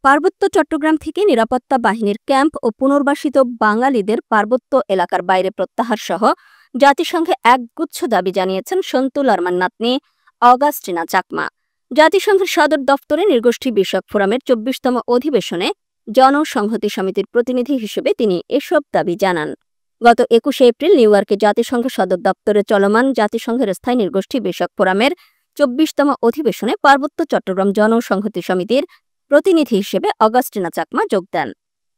পার্বত্য চট্টগ্রাম থেকে নিরাপত্তা বাহিনীর ক্যাম্প ও পুনর্বাসিত বাঙালিদের পার্বত্য এলাকার বাইরে প্রত্যাহার সহ জাতিসংঘে একগুচ্ছ দাবি জানিয়েছেন সন্তু লারমার নাতনি অগাস্টিনা চাকমা। জাতিসংঘের সদর দফতরে নৃগোষ্ঠী বিষয়ক ফোরামের ২৪তম অধিবেশনে জনসংহতি সমিতির প্রতিনিধি হিসেবে তিনি এসব দাবি জানান। গত ২১শে এপ্রিল নিউ ইয়র্কে জাতিসংঘের সদর দপ্তরে চলমান জাতিসংঘের স্থায়ী নৃগোষ্ঠী বিষয়ক ফোরামের ২৪তম অধিবেশনে পার্বত্য চট্টগ্রাম জনসংহতি সমিতির প্রতিনিধি হিসেবে অগাস্টিনা চাকমা যোগ দেন।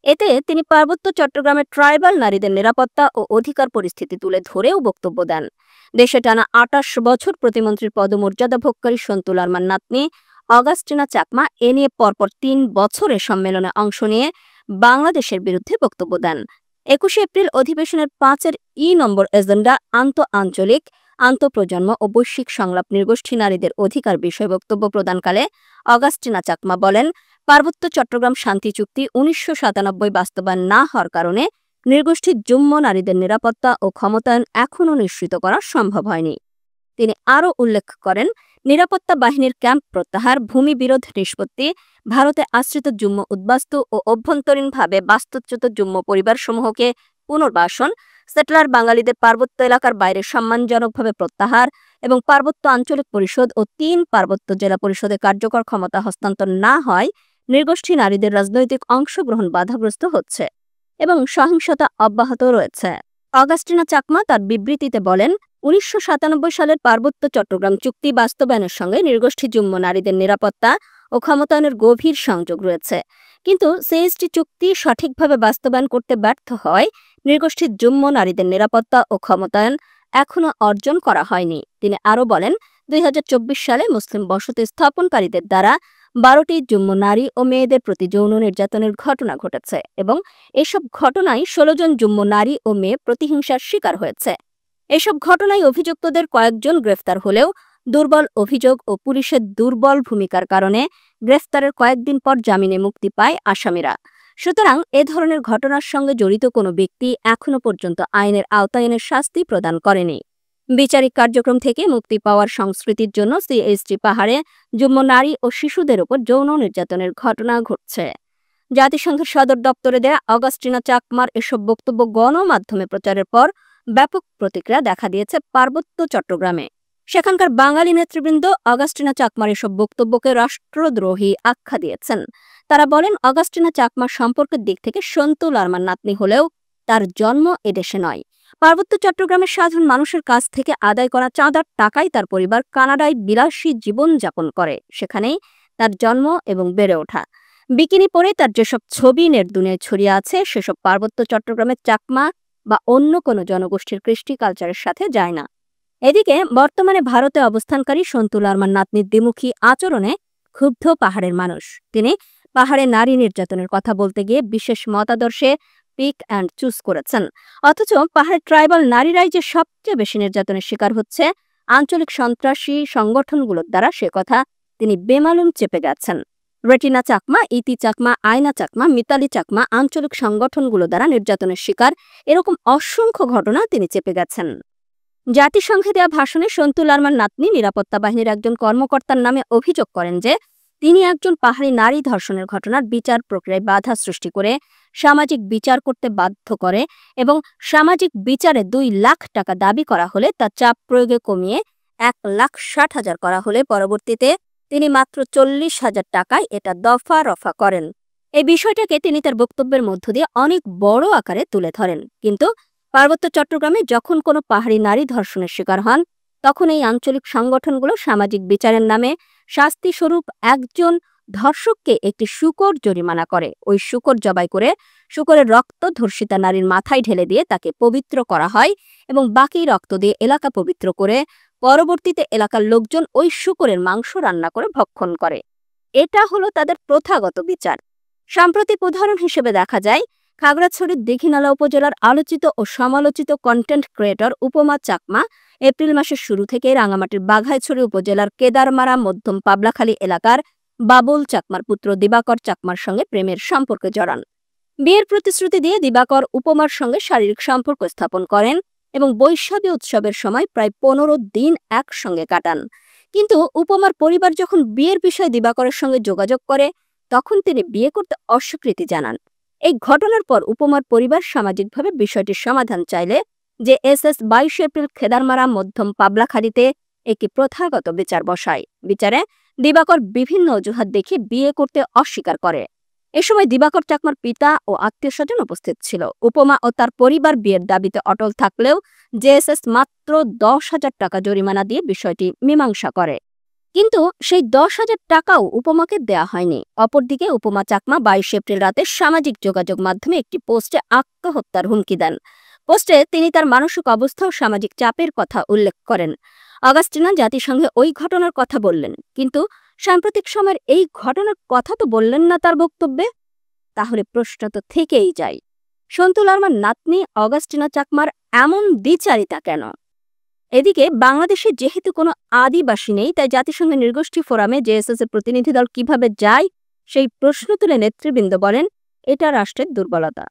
এতে তিনি পার্বত্য চট্টগ্রামের ট্রাইবাল নারীদের নিরাপত্তা ও অধিকার পরিস্থিতি তুলে ধরেও বক্তব্য দেন। দেশে টানা ২৮ বছর প্রতিমন্ত্রীর পদমর্যাদা ভোগকারী সন্তু লারমার নাতনি অগাস্টিনা চাকমা এ নিয়ে পরপর ৩ বছরের সম্মেলনে অংশ নিয়ে বাংলাদেশের বিরুদ্ধে বক্তব্য দেন। ২১শে এপ্রিল অধিবেশনের ৫-এর নম্বর এজেন্ডা আন্তঃআঞ্চলিক, আন্তঃপ্রজন্ম ও বৈশ্বিক সংলাপ নৃগোষ্ঠী নারীদের অধিকার বিষয়ে বক্তব্য প্রদানকালে অগাস্টিনা চাকমা বলেন, পার্বত্য চট্টগ্রাম শান্তি চুক্তি ১৯৯৭ বাস্তবায়ন না হওয়ার কারণে নৃগোষ্ঠীর যুম্ম নারীদের নিরাপত্তা ও ক্ষমতায়ন এখনও নিশ্চিত করা সম্ভব হয়নি। তিনি আরও উল্লেখ করেন, নিরাপত্তা বাহিনীর ক্যাম্প প্রত্যাহার, ভূমি বিরোধ নিষ্পত্তি, ভারতে আশ্রিত যুম্ম উদ্বাস্তু ও অভ্যন্তরীণভাবে বাস্তুচ্যুত যুম্ম পরিবারসমূহকে পুনর্বাসন, সেটলার বাঙালিদের পার্বত্য এলাকার বাইরে সম্মানজনকভাবে প্রত্যাহার এবং পার্বত্য আঞ্চলিক পরিষদ ও ৩ পার্বত্য জেলা পরিষদে কার্যকর ক্ষমতা হস্তান্তর না হয় নৃগোষ্ঠী নারীদের রাজনৈতিক অংশগ্রহণ বাধাগ্রস্ত হচ্ছে এবং সহিংসতা অব্যাহত রয়েছে। অগাস্টিনা চাকমা তার বিবৃতিতে বলেন, ১৯৯৭ সালের পার্বত্য চট্টগ্রাম চুক্তি বাস্তবায়নের সঙ্গে নৃগোষ্ঠী যুম্ম নারীদের নিরাপত্তা ও ক্ষমতায়নের গভীর সংযোগ রয়েছে, কিন্তু সিএসটি চুক্তি সঠিকভাবে বাস্তবায়ন করতে ব্যর্থ হয় নৃগোষ্ঠীর যুম্ম নারীদের নিরাপত্তা ও ক্ষমতায়ন এখনও অর্জন করা হয়নি। তিনি আরও বলেন, ২০২৪ সালে মুসলিম বসতি স্থাপনকারীদের দ্বারা ১২টি যুম্ম নারী ও মেয়েদের প্রতি যৌন নির্যাতনের ঘটনা ঘটেছে এবং এসব ঘটনায় ১৬ জন যুম্ম নারী ও মেয়ে প্রতিহিংসার শিকার হয়েছে। এসব ঘটনায় অভিযুক্তদের কয়েকজন গ্রেফতার হলেও দুর্বল অভিযোগ ও পুলিশের দুর্বল ভূমিকার কারণে গ্রেফতারের কয়েকদিন পর জামিনে মুক্তি পায় আসামিরা। সুতরাং এ ধরনের ঘটনার সঙ্গে জড়িত কোনো ব্যক্তি এখনও পর্যন্ত আইনের আওতায় এনে শাস্তি প্রদান করেনি। বিচারিক কার্যক্রম থেকে মুক্তি পাওয়ার সংস্কৃতির জন্য সিএসটি পাহাড়ে যুম্ম নারী ও শিশুদের ওপর যৌন নির্যাতনের ঘটনা ঘটছে। জাতিসংঘের সদর দপ্তরে দেয়া অগাস্টিনা চাকমার এসব বক্তব্য গণমাধ্যমে প্রচারের পর ব্যাপক প্রতিক্রিয়া দেখা দিয়েছে পার্বত্য চট্টগ্রামে। সেখানকার বাঙালি নেতৃবৃন্দ অগাস্টিনা চাকমার এসব বক্তব্যকে রাষ্ট্রদ্রোহী আখ্যা দিয়েছেন। তারা বলেন, অগাস্টিনা চাকমার সম্পর্কের দিক থেকে সন্তু লারমার নাতনি হলেও তার জন্ম এদেশে নয়। পার্বত্য চট্টগ্রামের সাধারণ মানুষের কাছ থেকে আদায় করা চাঁদার টাকায় তার পরিবার কানাডায় বিলাসী জীবন যাপন করে, সেখানেই তার জন্ম এবং বেড়ে ওঠা। বিকিনি পরে তার যেসব ছবি নেট দুনিয়ায় ছড়িয়ে আছে সেসব পার্বত্য চট্টগ্রামের চাকমা বা অন্য কোনো জনগোষ্ঠীর কৃষ্টি কালচারের সাথে যায় না। এদিকে বর্তমানে ভারতে অবস্থানকারী সন্তু লারমার নাতনির দ্বিমুখী আচরণে ক্ষুব্ধ পাহাড়ের মানুষ। তিনি পাহাড়ে নারী নির্যাতনের কথা বলতে গিয়ে বিশেষ মতাদর্শে পিক অ্যান্ড চুজ করেছেন, অথচ পাহাড়ের ট্রাইবাল নারীরাই যে সবচেয়ে বেশি নির্যাতনের শিকার হচ্ছে আঞ্চলিক সন্ত্রাসী সংগঠনগুলোর দ্বারা, সে কথা তিনি বেমালুম চেপে গেছেন। রেটিনা চাকমা, ইতি চাকমা, আয়না চাকমা, মিতালি চাকমা আঞ্চলিক সংগঠনগুলো দ্বারা নির্যাতনের শিকার এরকম অসংখ্য ঘটনা তিনি চেপে গেছেন। জাতিসংঘে দেওয়া ভাষণে সন্তু লারমার নাতনি নিরাপত্তা বাহিনীর একজন কর্মকর্তার নামে অভিযোগ করেন যে তিনি একজন পাহাড়ি নারী ধর্ষণের ঘটনার বিচার প্রক্রিয়ায় বাধা সৃষ্টি করে সামাজিক বিচার করতে বাধ্য করে এবং সামাজিক বিচারে ২ লাখ টাকা দাবি করা হলে তা চাপ প্রয়োগে কমিয়ে ১,৬০,০০০ করা হলে পরবর্তীতে তিনি মাত্র ৪০,০০০ টাকায় এটা দফা রফা করেন। এই বিষয়টাকে তিনি তার বক্তব্যের মধ্য দিয়ে অনেক বড় আকারে তুলে ধরেন, কিন্তু পার্বত্য চট্টগ্রামে যখন কোনো পাহাড়ি নারী ধর্ষণের শিকার হন তখন এই আঞ্চলিক সংগঠনগুলো সামাজিক বিচারের নামে শাস্তিস্বরূপ একজন ধর্ষককে একটি শূকর জরিমানা করে। ওই শূকর জবাই করে শূকরের রক্ত ধর্ষিতা নারীর মাথায় ঢেলে দিয়ে তাকে পবিত্র করা হয় এবং বাকি রক্ত দিয়ে এলাকা পবিত্র করে পরবর্তীতে এলাকার লোকজন ওই শূকরের মাংস রান্না করে ভক্ষণ করে। এটা হলো তাদের প্রথাগত বিচার। সাম্প্রতিক উদাহরণ হিসেবে দেখা যায় খাগড়াছড়ির দীঘিনালা উপজেলার আলোচিত ও সমালোচিত কন্টেন্ট ক্রিয়েটর উপমা চাকমা এপ্রিল মাসের শুরু থেকে রাঙামাটির বাঘাইছড়ি উপজেলার কেদারমারা মধ্যম পাবলাখালী এলাকার বাবুল চাকমার পুত্র দিবাকর চাকমার সঙ্গে প্রেমের সম্পর্কে জড়ান। বিয়ের প্রতিশ্রুতি দিয়ে দিবাকর উপমার সঙ্গে শারীরিক সম্পর্ক স্থাপন করেন এবং বৈশাখী উৎসবের সময় প্রায় ১৫ দিন একসঙ্গে কাটান। কিন্তু উপমার পরিবার যখন বিয়ের বিষয়ে দিবাকরের সঙ্গে যোগাযোগ করে, তখন তিনি বিয়ে করতে অস্বীকৃতি জানান। এই ঘটনার পর উপমার পরিবার সামাজিকভাবে বিষয়টির সমাধান চাইলে জেএসএস 22 এপ্রিল খেদারমারা মধ্যম পাবলাখালীতে একটি প্রথাগত বিচার বসায়। বিচারে দিবাকর বিভিন্ন অজুহাত দেখিয়ে বিয়ে করতে অস্বীকার করে। এ সময় দিবাকর চাকমার পিতা ও আত্মীয়স্বজন উপস্থিত ছিল। উপমা ও তার পরিবার বিয়ের দাবিতে অটল থাকলেও জেএসএস মাত্র 10,000 টাকা জরিমানা দিয়ে বিষয়টি মীমাংসা করে। কিন্তু সেই 10,000 টাকাও উপমাকে দেয়া হয়নি। অপরদিকে উপমা চাকমা 22 এপ্রিল রাতে সামাজিক যোগাযোগ মাধ্যমে একটি পোস্টে আত্মহত্যার হুমকি দেন। পোস্টে তিনি তার মানসিক অবস্থা ও সামাজিক চাপের কথা উল্লেখ করেন। অগাস্টিনা জাতিসংঘে ওই ঘটনার কথা বললেন, কিন্তু সাম্প্রতিক সময়ের এই ঘটনার কথা তো বললেন না তার বক্তব্যে। তাহলে প্রশ্ন তো থেকেই যায়, সন্তু লারমার নাতনি অগাস্টিনা চাকমার এমন দ্বিচারিতা কেন? এদিকে বাংলাদেশে যেহেতু কোনো আদিবাসী নেই, তাই জাতিসংঘের নৃগোষ্ঠী ফোরামে জেএসএস এর প্রতিনিধি দল কিভাবে যায় সেই প্রশ্ন তুলে নেতৃবৃন্দ বলেন, এটা রাষ্ট্রের দুর্বলতা।